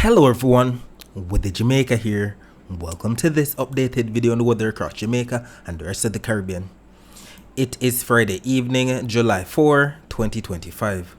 Hello everyone, with the Jamaica here. Welcome to this updated video on the weather across Jamaica and the rest of the Caribbean. It is Friday evening, July 4, 2025.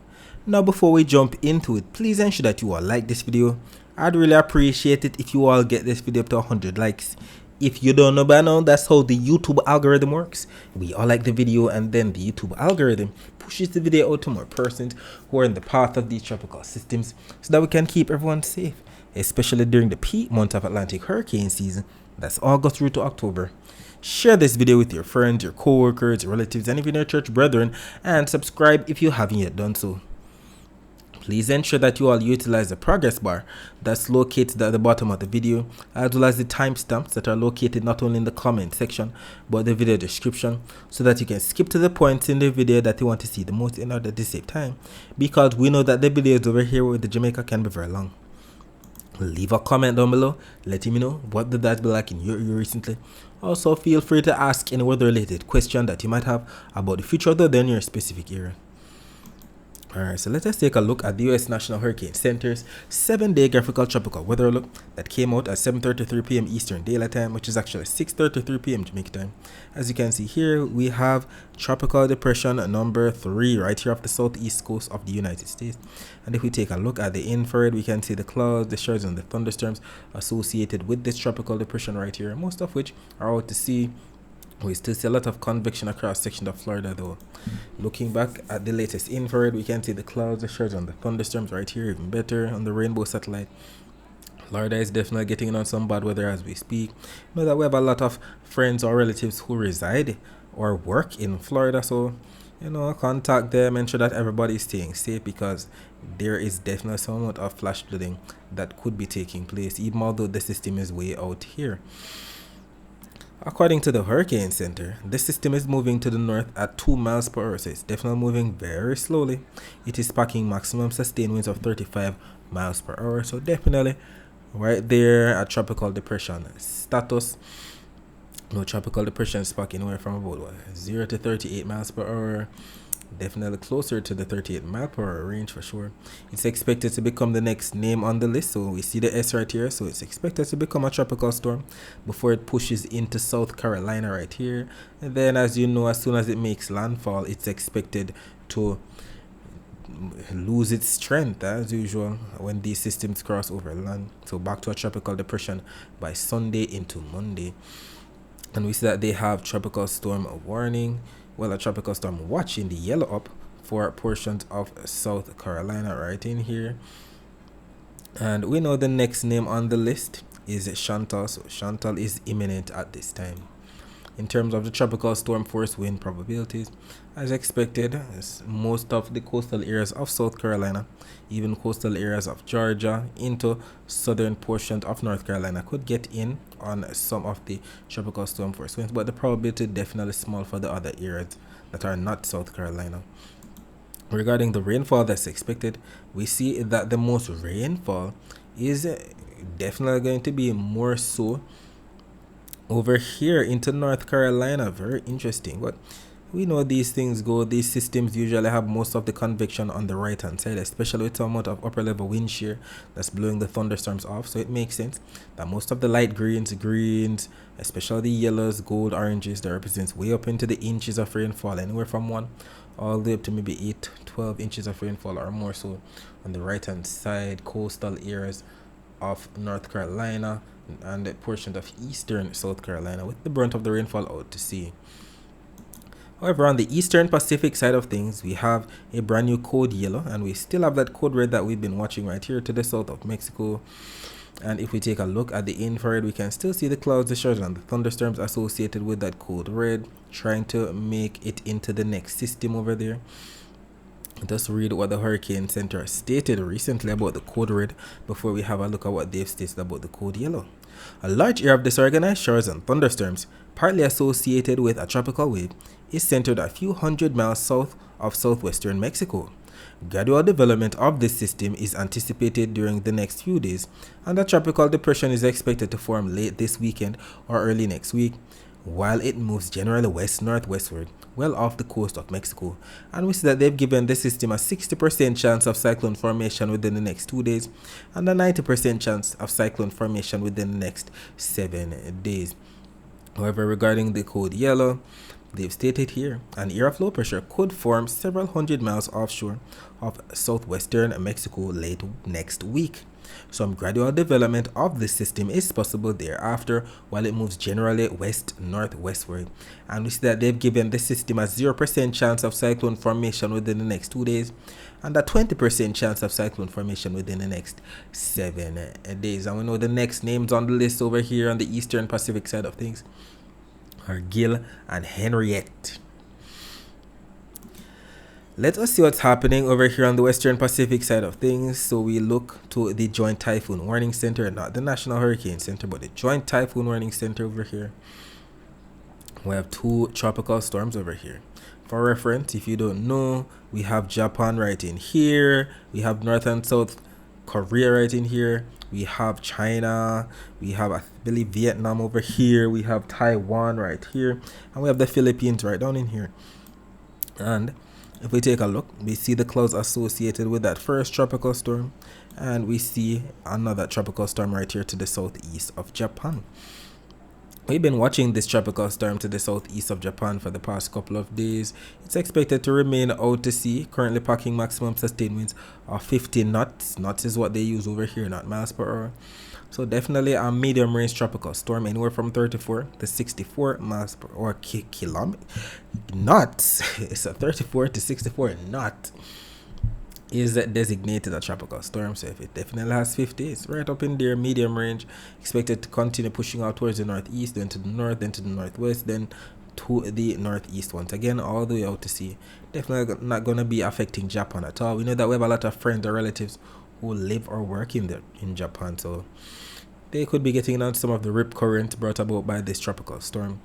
Now before we jump into it, please ensure that you all like this video. I'd really appreciate it if you all get this video up to 100 likes. If you don't know by now, that's how the YouTube algorithm works. We all like the video and then the YouTube algorithm pushes the video out to more persons who are in the path of these tropical systems so that we can keep everyone safe, especially during the peak month of Atlantic hurricane season. That's August through to October. Share this video with your friends, your co-workers, your relatives, and even your church brethren, and subscribe if you haven't yet done so. Please ensure that you all utilize the progress bar that's located at the bottom of the video, as well as the timestamps that are located not only in the comment section but the video description, so that you can skip to the points in the video that you want to see the most in order to save time, because we know that the videos over here with the Jamaica can be very long. Leave a comment down below letting me know what did that be like in your area recently. Also feel free to ask any weather related question that you might have about the future other than your specific area. Alright, so let us take a look at the U.S. National Hurricane Center's 7-day graphical tropical weather look that came out at 7:33 p.m. Eastern Daylight Time, which is actually 6:33 p.m. Jamaica time. As you can see here, we have Tropical Depression number 3 right here off the southeast coast of the United States. And if we take a look at the infrared, we can see the clouds, the showers, and the thunderstorms associated with this tropical depression right here, most of which are out to sea. We still see a lot of convection across sections of Florida though. Looking back at the latest infrared, we can see the clouds, the showers, and the thunderstorms right here, even better on the rainbow satellite. Florida is definitely getting in on some bad weather as we speak. Know that we have a lot of friends or relatives who reside or work in Florida, so contact them, ensure that everybody is staying safe, because there is definitely some amount of flash flooding that could be taking place, even although the system is way out here. According to the Hurricane Center, the system is moving to the north at 2 miles per hour, so it's definitely moving very slowly. It is packing maximum sustained winds of 35 miles per hour, so definitely right there at tropical depression status. No, tropical depression is packing anywhere from about 0 to 38 miles per hour. Definitely closer to the 38 mile per hour range for sure. It's expected to become the next name on the list, so we see the S right here, so it's expected to become a tropical storm before it pushes into South Carolina right here. And then, as you know, as soon as it makes landfall, it's expected to lose its strength as usual when these systems cross over land, so back to a tropical depression by Sunday into Monday. And we see that they have tropical storm warning, well, a tropical storm watch in the yellow up for portions of South Carolina right in here. And we know the next name on the list is Chantal, so Chantal is imminent at this time. In terms of the tropical storm force wind probabilities, as expected, most of the coastal areas of South Carolina, even coastal areas of Georgia into southern portions of North Carolina could get in on some of the tropical storm force winds, but the probability definitely small for the other areas that are not South Carolina. Regarding the rainfall that's expected, we see that the most rainfall is definitely going to be more so over here into North Carolina. Very interesting, but we know these things go. These systems usually have most of the convection on the right hand side, especially with some amount of upper level wind shear that's blowing the thunderstorms off. So it makes sense that most of the light greens, especially the yellows, gold, oranges, that represents way up into the inches of rainfall, anywhere from 1 all the way up to maybe 8-12 inches of rainfall or more so on the right hand side coastal areas of North Carolina and the portions of eastern South Carolina, with the brunt of the rainfall out to sea. However, on the eastern Pacific side of things, we have a brand new code yellow, and we still have that code red that we've been watching right here to the south of Mexico. And if we take a look at the infrared, we can still see the clouds, the showers, and the thunderstorms associated with that code red, trying to make it into the next system over there. Just read what the Hurricane Center stated recently about the code red before we have a look at what they've stated about the code yellow. A large area of disorganized showers and thunderstorms, partly associated with a tropical wave, is centered a few hundred miles south of southwestern Mexico. Gradual development of this system is anticipated during the next few days, and a tropical depression is expected to form late this weekend or early next week. while it moves generally west-northwestward, well off the coast of Mexico. And we see that they've given the system a 60% chance of cyclone formation within the next 2 days and a 90% chance of cyclone formation within the next 7 days. However, regarding the code yellow, they've stated here an area of low pressure could form several hundred miles offshore of southwestern Mexico late next week. Some gradual development of the system is possible thereafter while it moves generally west-northwestward. And we see that they've given the system a 0% chance of cyclone formation within the next 2 days and a 20% chance of cyclone formation within the next 7 days. And we know the next names on the list over here on the eastern Pacific side of things are Gil and Henriette. Let us see what's happening over here on the Western Pacific side of things. So we look to the Joint Typhoon Warning Center, not the National Hurricane Center, but the Joint Typhoon Warning Center over here. We have 2 tropical storms over here. For reference, if you don't know, we have Japan right in here. We have North and South Korea right in here. We have China. We have, I believe, Vietnam over here. We have Taiwan right here. And we have the Philippines right down in here. And if we take a look, we see the clouds associated with that first tropical storm, and we see another tropical storm right here to the southeast of Japan. We've been watching this tropical storm to the southeast of Japan for the past couple of days. It's expected to remain out to sea, currently packing maximum sustained winds of 50 knots. Knots is what they use over here, not miles per hour. So definitely a medium range tropical storm, anywhere from 34 to 64 miles per hour knots. It's a 34 to 64 knot is designated a tropical storm. So if it definitely has 50, it's right up in there, medium range, expected to continue pushing out towards the northeast, then to the north, then to the northwest, then to the northeast once again, all the way out to sea. Definitely not going to be affecting Japan at all. We know that we have a lot of friends or relatives who live or work in Japan, so they could be getting on some of the rip current brought about by this tropical storm.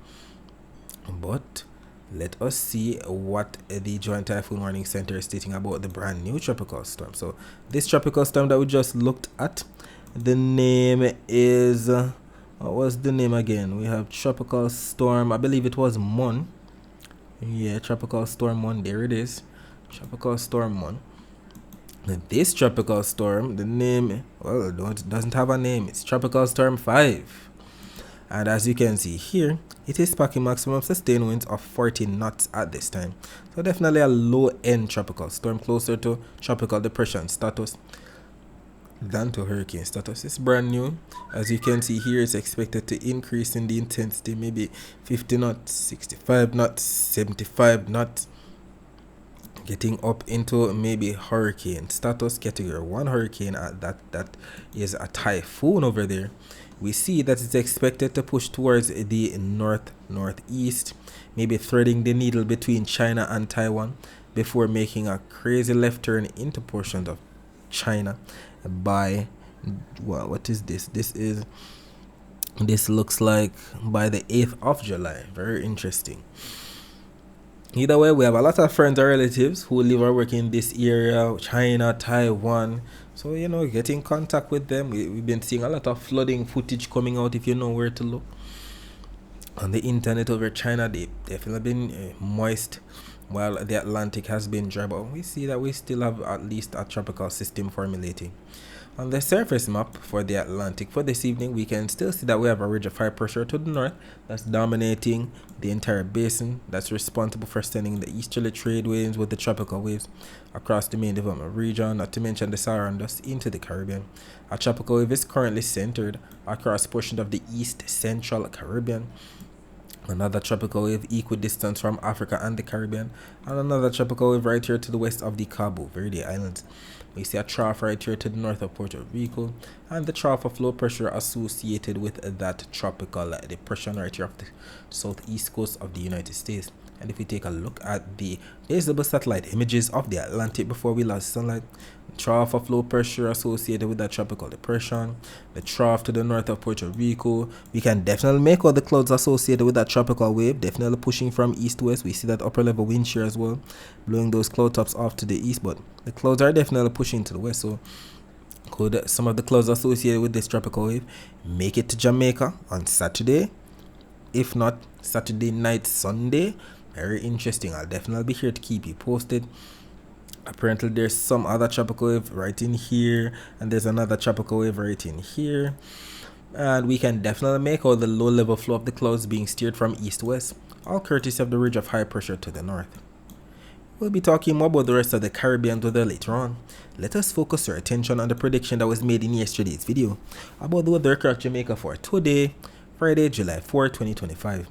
But let us see what the Joint Typhoon Warning Center is stating about the brand new tropical storm. So this tropical storm that we just looked at, the name is what was the name again? We have tropical storm, I believe it was Mon. Yeah, tropical storm Mon, there it is, tropical storm Mon. This tropical storm, the name, well, it doesn't have a name. It's Tropical Storm 5. And as you can see here, it is packing maximum sustained winds of 40 knots at this time. So definitely a low-end tropical storm, closer to tropical depression status than to hurricane status. It's brand new. As you can see here, it's expected to increase in the intensity, maybe 50 knots, 65 knots, 75 knots. Getting up into maybe hurricane status, category 1 hurricane. That is a typhoon over there. We see that it's expected to push towards the northeast, maybe threading the needle between China and Taiwan before making a crazy left turn into portions of China by, well, what is this? This looks like by the 8th of July. Very interesting. Either way, we have a lot of friends or relatives who live or work in this area, China, Taiwan. So, get in contact with them. We've been seeing a lot of flooding footage coming out, if you know where to look. On the internet over China, they've definitely been moist, while the Atlantic has been dry. But we see that we still have at least a tropical system formulating. On the surface map for the Atlantic for this evening, we can still see that we have a ridge of high pressure to the north that's dominating the entire basin. That's responsible for sending the easterly trade winds with the tropical waves across the main development region, not to mention the Saharan dust into the Caribbean. A tropical wave is currently centered across portions of the east central Caribbean. Another tropical wave equidistant from Africa and the Caribbean, and another tropical wave right here to the west of the Cabo Verde Islands. We see a trough right here to the north of Puerto Rico, and the trough of low pressure associated with that tropical depression right here off the southeast coast of the United States. And if we take a look at the visible satellite images of the Atlantic before we lost sunlight, the trough of low pressure associated with that tropical depression, the trough to the north of Puerto Rico, we can definitely make out the clouds associated with that tropical wave, definitely pushing from east to west. We see that upper level wind shear as well, blowing those cloud tops off to the east, but the clouds are definitely pushing to the west. So could some of the clouds associated with this tropical wave make it to Jamaica on Saturday? if not Saturday night, Sunday. Very interesting. I'll definitely be here to keep you posted. Apparently there's some other tropical wave right in here, and there's another tropical wave right in here, and we can definitely make out the low level flow of the clouds being steered from east-west, all courtesy of the ridge of high pressure to the north. We'll be talking more about the rest of the Caribbean weather later on. Let us focus our attention on the prediction that was made in yesterday's video about the weather across Jamaica for today, Friday, July 4, 2025.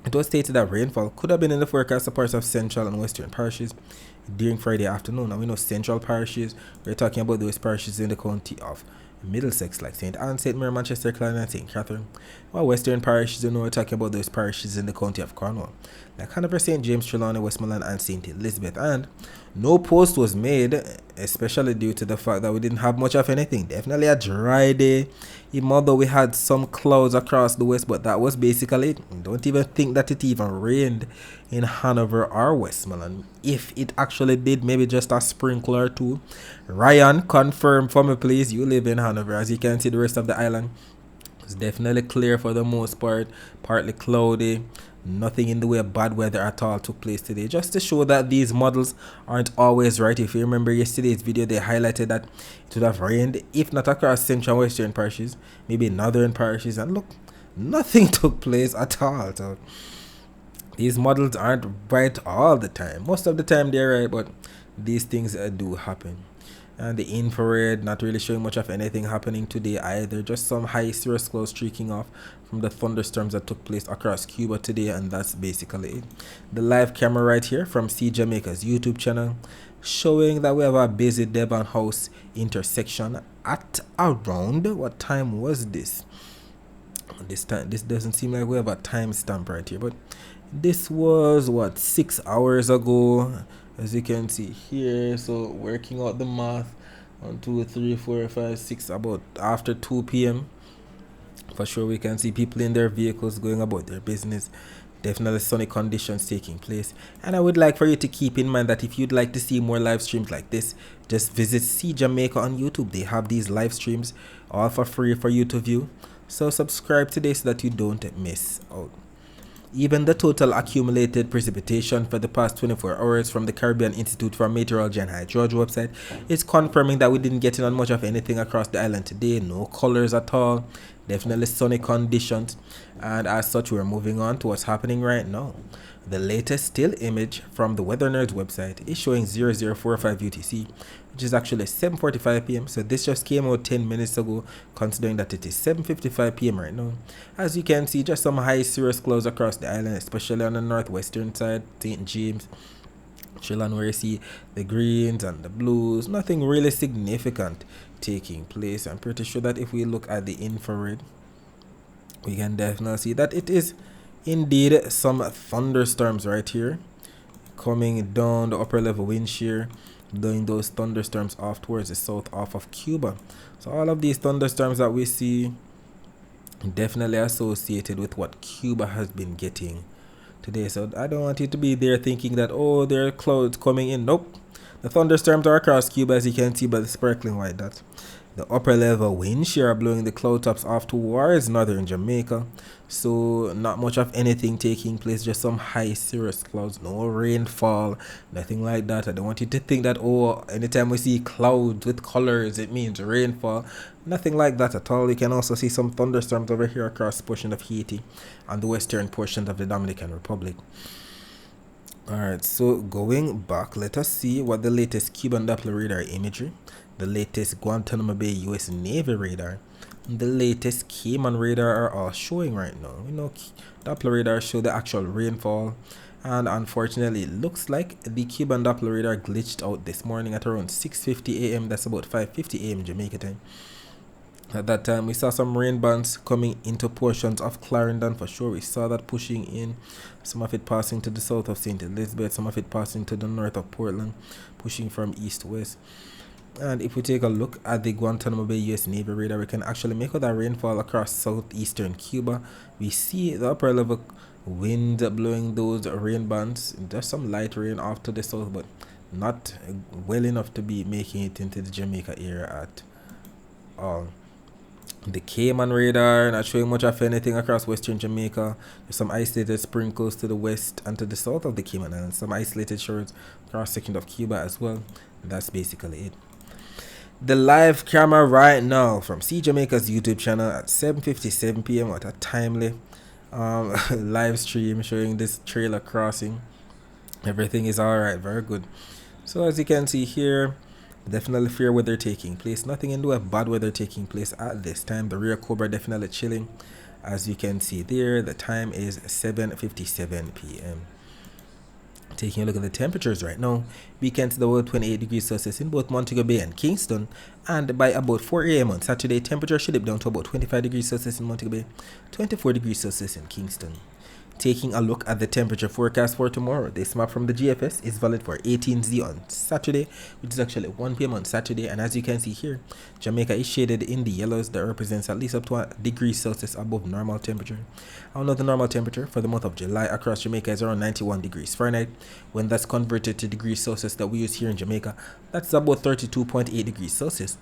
It was stated that rainfall could have been in the forecast of parts of central and western parishes during Friday afternoon. And we know central parishes, we're talking about those parishes in the county of Middlesex, like St. Anne, St. Mary, Manchester, Clarendon, and St. Catherine. While western parishes, you know, we're talking about those parishes in the county of Cornwall, like Hanover, St. James, Trelawney, Westmoreland, and St. Elizabeth. And no post was made, especially due to the fact that we didn't have much of anything. Definitely a dry day, even although we had some clouds across the west, but that was basically it. Don't even think that it even rained in Hanover or Westmoreland. If it actually did, maybe just a sprinkle or two. Ryan, confirm for me please, you live in Hanover. As you can see, the rest of the island is definitely clear for the most part, partly cloudy. Nothing in the way of bad weather at all took place today, just to show that these models aren't always right. If you remember yesterday's video, they highlighted that it would have rained, if not across central and western parishes, maybe northern parishes, and look, nothing took place at all. So these models aren't right all the time. Most of the time they're right, but these things do happen. And the infrared, not really showing much of anything happening today either. Just some high cirrus clouds streaking off from the thunderstorms that took place across Cuba today, and that's basically it. The live camera right here from C Jamaica's YouTube channel, showing that we have a busy Devon House intersection at around, what time was this? This doesn't seem like we have a timestamp right here, but this was what, 6 hours ago, as you can see here. So working out the math, 1 2 3 4 5 6, about after 2 p.m. for sure we can see people in their vehicles going about their business. Definitely sunny conditions taking place, and I would like for you to keep in mind that if you'd like to see more live streams like this, just visit C Jamaica on YouTube. They have these live streams all for free for you to view, so subscribe today so that you don't miss out. Even the total accumulated precipitation for the past 24 hours from the Caribbean Institute for Meteorology and Hydrology website is confirming that we didn't get in on much of anything across the island today. No colors at all. Definitely sunny conditions. And as such, we're moving on to what's happening right now. The latest still image from the Weather Nerds website is showing 0045 UTC, which is actually 7:45 p.m. So this just came out 10 minutes ago, considering that it is 7:55 p.m. right now. As you can see, just some high cirrus clouds across the island, especially on the northwestern side, St. James, Trelawney, where you see the greens and the blues. Nothing really significant taking place. I'm pretty sure that if we look at the infrared, we can definitely see that it is indeed some thunderstorms right here coming down the upper level wind shear, blowing those thunderstorms off towards the south off of Cuba. So all of these thunderstorms that we see definitely associated with what Cuba has been getting today. So I don't want you to be there thinking that, oh, there are clouds coming in. Nope, the thunderstorms are across Cuba, as you can see by the sparkling white dots. The upper level wind shear are blowing the cloud tops off towards northern Jamaica. So not much of anything taking place, just some high cirrus clouds, no rainfall, nothing like that. I don't want you to think that, oh, anytime we see clouds with colors it means rainfall. Nothing like that at all. You can also see some thunderstorms over here across the portion of Haiti and the western portions of the Dominican Republic. Alright, so going back, let us see what the latest Cuban Doppler radar imagery, the latest Guantanamo Bay US Navy radar, and the latest Cayman radar are all showing right now. You know, Doppler radar show the actual rainfall, and unfortunately it looks like the Cuban Doppler radar glitched out this morning at around 6:50 a.m. That's about 5:50 a.m. Jamaica time. At that time, we saw some rain bands coming into portions of Clarendon for sure. We saw that pushing in, some of it passing to the south of St. Elizabeth, some of it passing to the north of Portland, pushing from east to west. And if we take a look at the Guantanamo Bay US Navy radar, we can actually make out that rainfall across southeastern Cuba. We see the upper level wind blowing those rain bands. There's some light rain off to the south, but not well enough to be making it into the Jamaica area at all. The Cayman radar not showing much of anything across western Jamaica. There's some isolated sprinkles to the west and to the south of the Cayman Islands. Some isolated shores across section of Cuba as well. And that's basically it. The live camera right now from See Jamaica's YouTube channel at 7:57 p.m. What a timely live stream showing this trailer crossing. Everything is alright, very good. So as you can see here, definitely fair weather taking place. Nothing in the way of bad weather taking place at this time. The rear cobra definitely chilling. As you can see there, the time is 7:57 p.m. Taking a look at the temperatures right now, we can see about 28 degrees Celsius in both Montego Bay and Kingston, and by about 4 a.m. on Saturday, temperature should dip down to about 25 degrees Celsius in Montego Bay, 24 degrees Celsius in Kingston. Taking a look at the temperature forecast for tomorrow, this map from the GFS is valid for 18Z on Saturday, which is actually 1 p.m. on Saturday, and as you can see here, Jamaica is shaded in the yellows. That represents at least up to a degree Celsius above normal temperature. I know the normal temperature for the month of July across Jamaica is around 91 degrees Fahrenheit. When that's converted to degrees Celsius that we use here in Jamaica, that's about 32.8 degrees Celsius.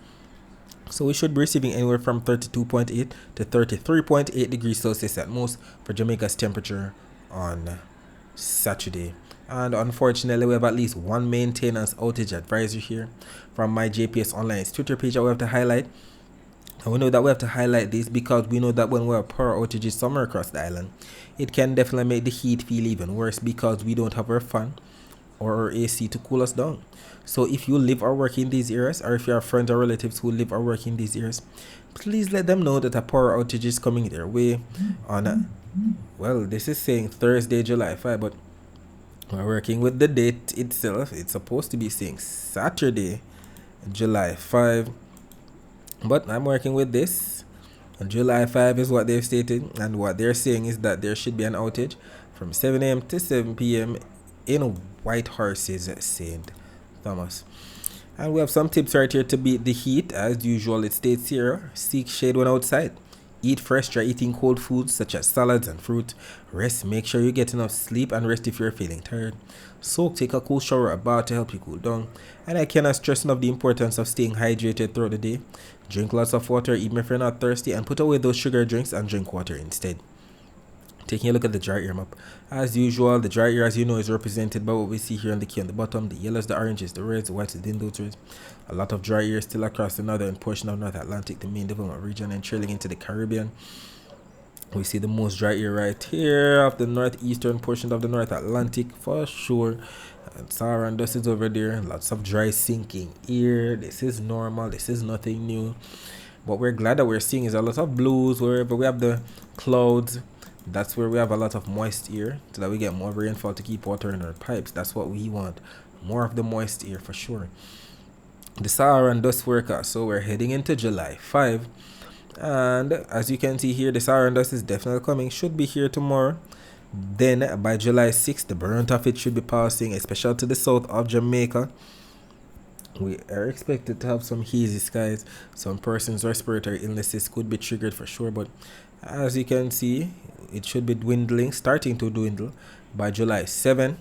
So we should be receiving anywhere from 32.8 to 33.8 degrees Celsius at most for Jamaica's temperature on Saturday. And unfortunately, we have at least one maintenance outage advisory here from my JPS Online's Twitter page that we have to highlight. And we know that we have to highlight this because we know that when we have power outages somewhere across the island, it can definitely make the heat feel even worse because we don't have our fan or our AC to cool us down. So if you live or work in these areas, or if you have friends or relatives who live or work in these areas, please let them know that a power outage is coming their way on well, this is saying Thursday, July 5, but we're working with the date itself. It's supposed to be saying Saturday, July 5, but I'm working with this. And July 5 is what they've stated, and what they're saying is that there should be an outage from 7 a.m. to 7 p.m. in White Horses, St. Thomas. And we have some tips right here to beat the heat. As usual, it states here, seek shade when outside. Eat fresh, try eating cold foods such as salads and fruit. Rest, make sure you get enough sleep, and rest if you're feeling tired. Soak, take a cool shower or bath to help you cool down. And I cannot stress enough the importance of staying hydrated throughout the day. Drink lots of water even if you're not thirsty, and put away those sugar drinks and drink water instead. Taking a look at the dry air map. As usual, the dry air, as you know, is represented by what we see here on the key on the bottom. The yellows, the oranges, the reds, the whites within those reds. A lot of dry air still across the northern portion of North Atlantic, the main development region, and trailing into the Caribbean. We see the most dry air right here of the northeastern portion of the North Atlantic for sure. And Saharan dust is over there. Lots of dry sinking air. This is normal. This is nothing new. What we're glad that we're seeing is a lot of blues wherever we have the clouds. That's where we have a lot of moist air so that we get more rainfall to keep water in our pipes. That's what we want. More of the moist air for sure. The Saharan dust forecast. So we're heading into July 5. And as you can see here, the Saharan dust is definitely coming. Should be here tomorrow. Then by July 6th, the brunt of it should be passing, especially to the south of Jamaica. We are expected to have some hazy skies. Some persons' respiratory illnesses could be triggered for sure. But as you can see, it should be dwindling, starting to dwindle by July 7.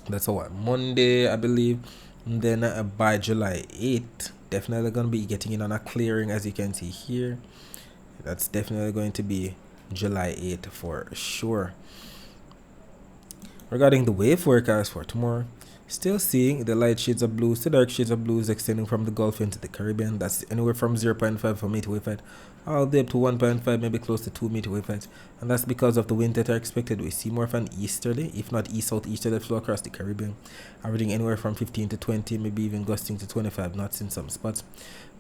That's what, Monday, I believe. And then by July 8, definitely going to be getting in on a clearing, as you can see here. That's definitely going to be July 8 for sure. Regarding the wave forecast for tomorrow, still seeing the light shades of blues to dark shades of blues extending from the Gulf into the Caribbean. That's anywhere from 0.5 for meter wave height all the way up to 1.5, maybe close to 2 meter wave height. And that's because of the winds that are expected. We see more of an easterly, if not east-southeasterly flow across the Caribbean, averaging anywhere from 15 to 20, maybe even gusting to 25 knots in some spots.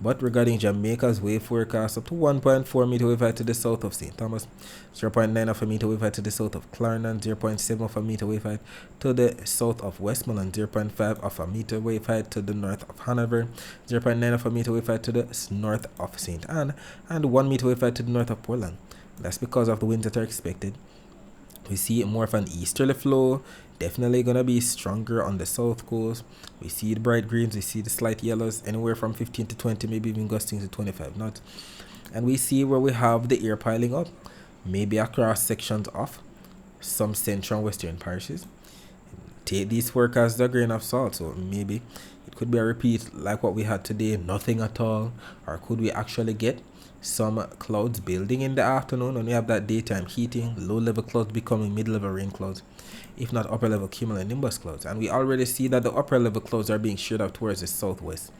But regarding Jamaica's wave forecast, up to 1.4 meter wave height to the south of St. Thomas, 0.9 of a meter wave height to the south of Clarendon, 0.7 of a meter wave height to the south of Westmoreland, 0.5 of a meter wave height to the north of Hanover, 0.9 of a meter wave height to the north of St. Anne, and 1 meter wave height to the north of Portland. That's because of the winds that are expected. We see more of an easterly flow, definitely going to be stronger on the south coast. We see the bright greens, we see the slight yellows, anywhere from 15 to 20, maybe even gusting to 25 knots. And we see where we have the air piling up, maybe across sections of some central and western parishes. Take these forecasts with a grain of salt, so maybe It could be a repeat like what we had today, nothing at all. Or could we actually get some clouds building in the afternoon when we have that daytime heating, low level clouds becoming mid level rain clouds, if not upper level cumulonimbus clouds. And we already see that the upper level clouds are being sheared off towards the southwest,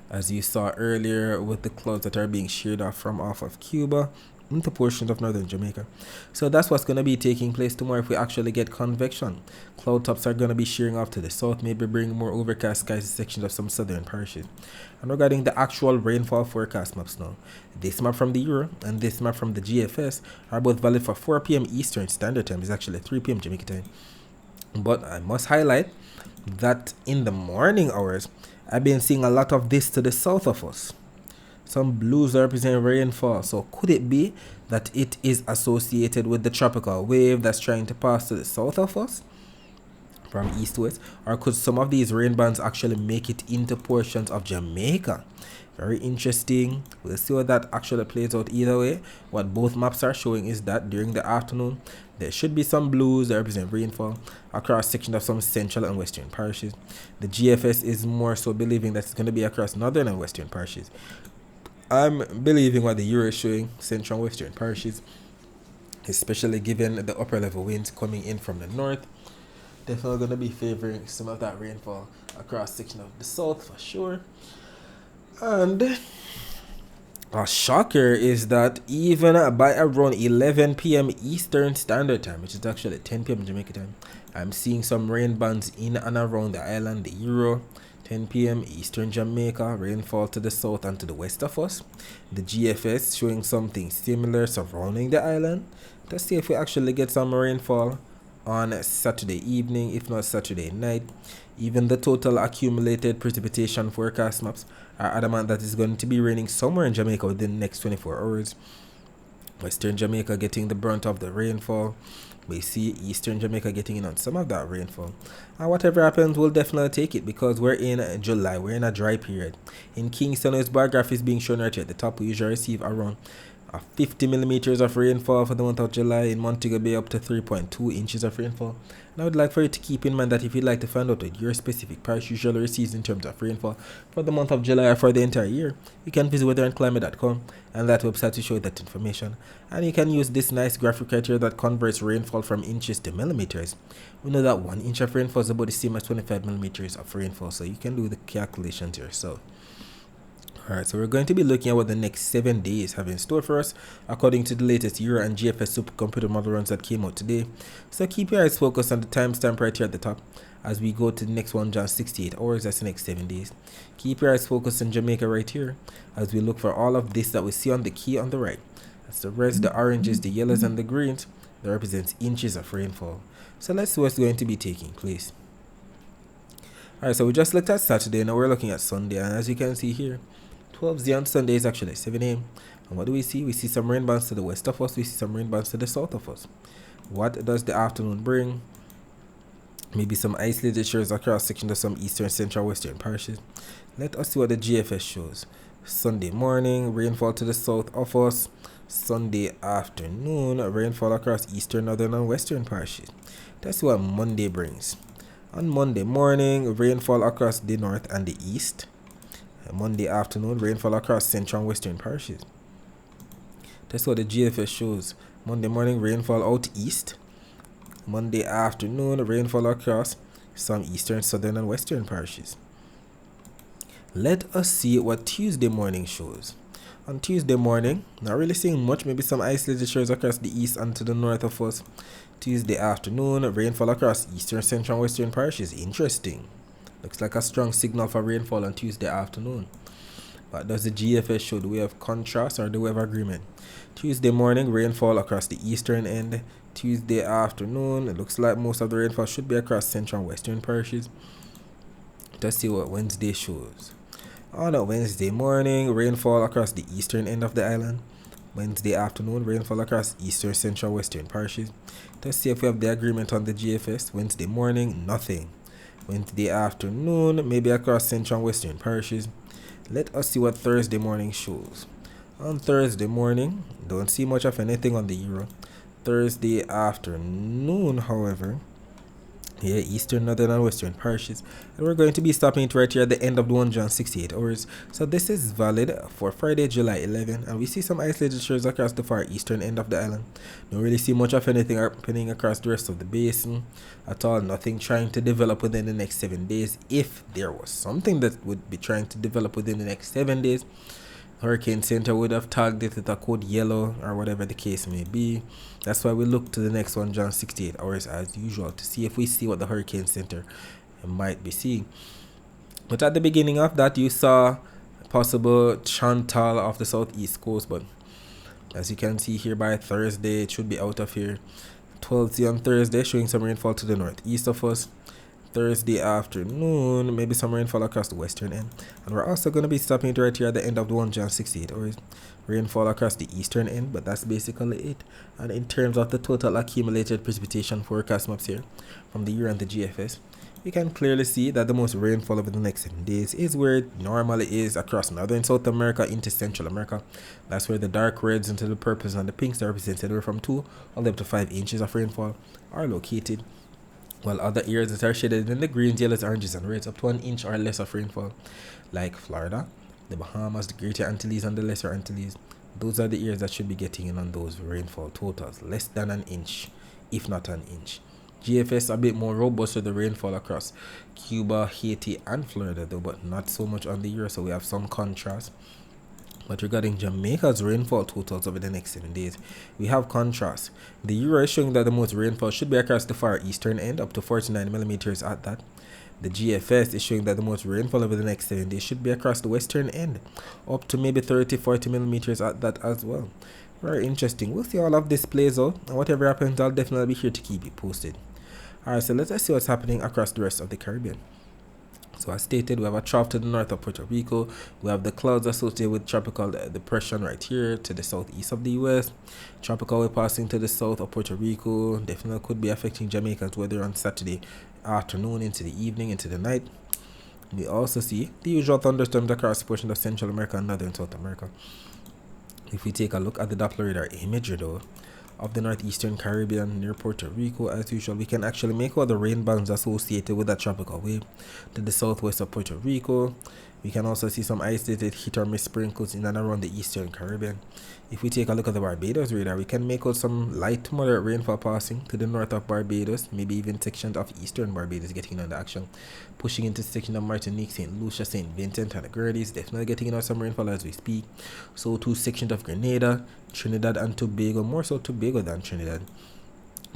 as you saw earlier with the clouds that are being sheared off from off of Cuba into portions of northern Jamaica. So that's what's going to be taking place tomorrow if we actually get convection. Cloud tops are going to be shearing off to the south, maybe bringing more overcast skies to sections of some southern parishes. And regarding the actual rainfall forecast maps now, this map from the Euro and this map from the GFS are both valid for 4 p.m. Eastern Standard Time. It's actually 3 p.m. Jamaica time. But I must highlight that in the morning hours, I've been seeing a lot of this to the south of us. Some blues represent rainfall. So could it be that it is associated with the tropical wave that's trying to pass to the south of us from east to west? Or could some of these rain bands actually make it into portions of Jamaica? Very interesting. We'll see what that actually plays out either way. What both maps are showing is that during the afternoon, there should be some blues that represent rainfall across sections of some central and western parishes. The GFS is more so believing that it's going to be across northern and western parishes. I'm believing what the Euro is showing, central and western parishes, especially given the upper level winds coming in from the north. Definitely going to be favoring some of that rainfall across section of the south for sure. And a shocker is that even by around 11 p.m. Eastern Standard Time, which is actually 10 p.m. Jamaica time, I'm seeing some rain bands in and around the island, the Euro. 10 p.m. Eastern Jamaica, rainfall to the south and to the west of us. The GFS showing something similar surrounding the island. Let's see if we actually get some rainfall on Saturday evening, if not Saturday night. Even the total accumulated precipitation forecast maps are adamant that it's going to be raining somewhere in Jamaica within the next 24 hours. Western Jamaica getting the brunt of the rainfall. We see Eastern Jamaica getting in on some of that rainfall. And whatever happens, we'll definitely take it because we're in July. We're in a dry period. In Kingston, as bar graph is being shown right here at the top, we usually receive around 50 millimeters of rainfall for the month of July. In Montego Bay, up to 3.2 inches of rainfall. And I would like for you to keep in mind that if you'd like to find out what your specific parish usually receives in terms of rainfall for the month of July or for the entire year, you can visit weatherandclimate.com, and that website will show you that information. And you can use this nice graphic right here that converts rainfall from inches to millimeters. We know that 1 inch of rainfall is about the same as 25 millimeters of rainfall, so you can do the calculations yourself. Alright, so we're going to be looking at what the next 7 days have in store for us according to the latest Euro and GFS supercomputer model runs that came out today. So keep your eyes focused on the timestamp right here at the top as we go to the next one, just 68 hours, that's the next 7 days. Keep your eyes focused on Jamaica right here as we look for all of this that we see on the key on the right. That's the reds, the oranges, the yellows, and the greens that represents inches of rainfall. So let's see what's going to be taking place. Alright, so we just looked at Saturday, now we're looking at Sunday, and as you can see here, 12Z on Sunday is actually 7 a.m. And what do we see? We see some rain bands to the west of us. We see some rain bands to the south of us. What does the afternoon bring? Maybe some isolated showers across sections of some eastern, central, western parishes. Let us see what the GFS shows. Sunday morning, rainfall to the south of us. Sunday afternoon, rainfall across eastern, northern, and western parishes. That's what Monday brings. On Monday morning, rainfall across the north and the east. Monday afternoon, rainfall across central and western parishes. That's what the GFS shows. Monday morning, rainfall out east. Monday afternoon, rainfall across some eastern, southern, and western parishes. Let us see what Tuesday morning shows. On Tuesday morning, not really seeing much, maybe some isolated showers across the east and to the north of us. Tuesday afternoon, rainfall across eastern, central, and western parishes. Interesting. Looks like a strong signal for rainfall on Tuesday afternoon. But does the GFS show? Do we have contrast or do we have agreement? Tuesday morning, rainfall across the eastern end. Tuesday afternoon, it looks like most of the rainfall should be across central and western parishes. Let's see what Wednesday shows. On a Wednesday morning, rainfall across the eastern end of the island. Wednesday afternoon, rainfall across eastern, central, western parishes. Let's see if we have the agreement on the GFS. Wednesday morning, nothing. Wednesday afternoon, maybe across central and western parishes. Let us see what Thursday morning shows. On Thursday morning, don't see much of anything on the Euro. Thursday afternoon, however, Yeah, eastern, northern, and western parishes. And we're going to be stopping it right here at the end of the 168 hours. So this is valid for Friday, July 11. And we see some isolated shores across the far eastern end of the island. Don't really see much of anything happening across the rest of the basin at all. Nothing trying to develop within the next 7 days. If there was something that would be trying to develop within the next 7 days, Hurricane Center would have tagged it with a code yellow or whatever the case may be. That's why we look to the next 168 hours as usual to see if we see what the Hurricane Center might be seeing. But at the beginning of that, you saw possible Chantal off the southeast coast, but as you can see here by Thursday, it should be out of here. 12th on Thursday, showing some rainfall to the northeast of us. Thursday afternoon, maybe some rainfall across the western end. And we're also going to be stopping it right here at the end of the 168 hours. Rainfall across the eastern end, but that's basically it. And in terms of the total accumulated precipitation forecast maps here from the year and the GFS, we can clearly see that the most rainfall over the next 7 days is where it normally is across northern South America into Central America. That's where the dark reds into the purples and the pinks that represent anywhere from 2 all the way up to 5 inches of rainfall are located, while other areas that are shaded in the greens, yellows, oranges, and reds up to 1 inch or less of rainfall, like Florida, the Bahamas, the Greater Antilles, and the Lesser Antilles. Those are the areas that should be getting in on those rainfall totals, less than 1 inch, if not 1 inch. GFS a bit more robust with the rainfall across Cuba, Haiti, and Florida, though, but not so much on the year, so we have some contrast. But regarding Jamaica's rainfall totals over the next 7 days, we have contrast. The Euro is showing that the most rainfall should be across the far eastern end, up to 49 millimeters at that. The GFS is showing that the most rainfall over the next 7 days should be across the western end, up to maybe 30-40 millimeters at that as well. Very interesting. We'll see all of this plays out, and whatever happens, I'll definitely be here to keep you posted. Alright, so let's see what's happening across the rest of the Caribbean. So as stated, we have a trough to the north of Puerto Rico. We have the clouds associated with tropical depression right here to the southeast of the US. Tropical wave passing to the south of Puerto Rico. Definitely could be affecting Jamaica's weather on Saturday afternoon into the evening, into the night. We also see the usual thunderstorms across portions of Central America and Northern South America. If we take a look at the Doppler radar imagery though, of the northeastern Caribbean near Puerto Rico, as usual, we can actually make out the rain bands associated with that tropical wave to the southwest of Puerto Rico. We can also see some isolated hit or miss sprinkles in and around the eastern Caribbean. If we take a look at the Barbados radar, we can make out some light to moderate rainfall passing to the north of Barbados, maybe even sections of eastern Barbados getting on the action, pushing into section of Martinique, St. Lucia, St. Vincent, and the Grenadines, definitely getting on some rainfall as we speak. So too sections of Grenada, Trinidad and Tobago, more so Tobago than Trinidad.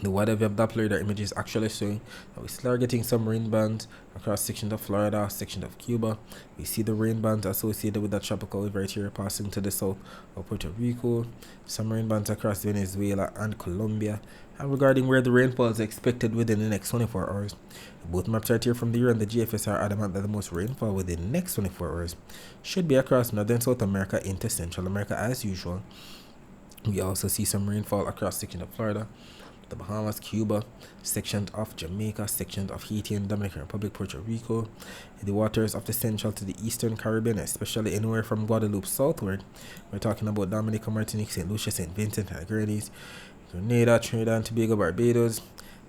The weather web Doppler radar image is actually showing that we still are getting some rain bands across sections of Florida, sections of Cuba. We see the rain bands associated with that tropical wave right here passing to the south of Puerto Rico. Some rain bands across Venezuela and Colombia. And regarding where the rainfall is expected within the next 24 hours, both maps right here from the year and the GFS are adamant that the most rainfall within the next 24 hours should be across northern South America into Central America as usual. We also see some rainfall across sections of Florida, the Bahamas, Cuba, sections of Jamaica, sections of Haiti and Dominican Republic, Puerto Rico, the waters of the central to the eastern Caribbean, especially anywhere from Guadeloupe southward. We're talking about Dominica, Martinique, St. Lucia, St. Vincent and the Grenadines, Grenada, Trinidad and Tobago, Barbados,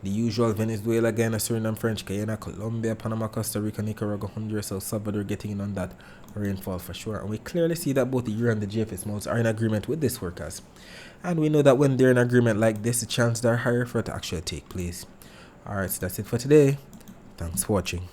the usual Venezuela, Guyana, Suriname, French Guyana, Colombia, Panama, Costa Rica, Nicaragua, Honduras, El Salvador getting in on that rainfall for sure. And we clearly see that both the Euro and the GFS modes are in agreement with this forecast. And we know that when they're in agreement like this, the chances are higher for it to actually take place. Alright, so that's it for today. Thanks for watching.